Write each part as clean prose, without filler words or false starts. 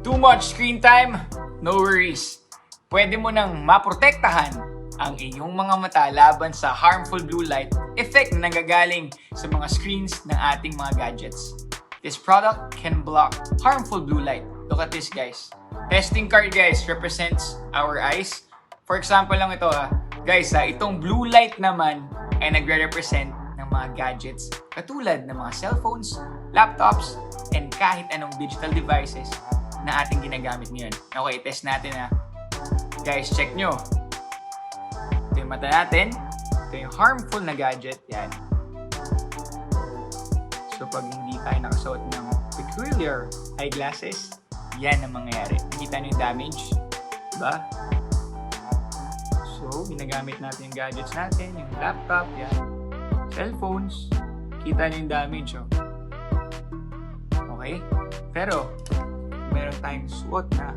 Too much screen time? No worries. Pwede mo nang maprotektahan ang iyong mga mata laban sa harmful blue light effect na nanggagaling sa mga screens ng ating mga gadgets. This product can block harmful blue light. Look at this, guys. Testing card, guys, represents our eyes. For example lang ito, guys, itong blue light naman ay nagre-represent ng mga gadgets katulad ng mga cellphones, laptops, and kahit anong digital devices na ating ginagamit ngayon. Okay, test natin Guys, check nyo. Ito yung mata natin. Ito yung harmful na gadget. Yan. So, pag hindi tayo nakasuot ng peculiar eyeglasses, yan ang mangyayari. Nakita nyo yung damage? Diba? So, ginagamit natin yung gadgets natin, yung laptop, yan. Cellphones. Kita nyo yung damage, Okay? Pero, meron tayong suot na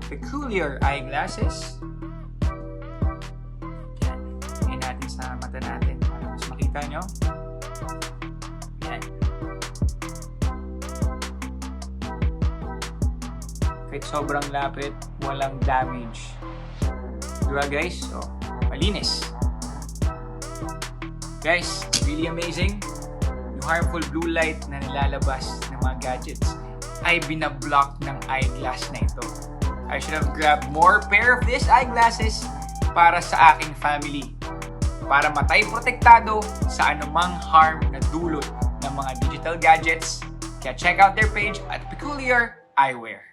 peculiar eyeglasses. Yan. Tingnan natin sa mata natin para mas makita nyo. Yan. Kahit sobrang lapit, walang damage. Diba, guys? So, malinis. Guys, really amazing. Yung harmful blue light na nilalabas ng mga gadgets ay binablock ng eyeglass na ito. I should have grabbed more pair of these eyeglasses para sa aking family. Para matay protektado sa anumang harm na dulot ng mga digital gadgets. Kaya check out their page at Peculiar Eyewear.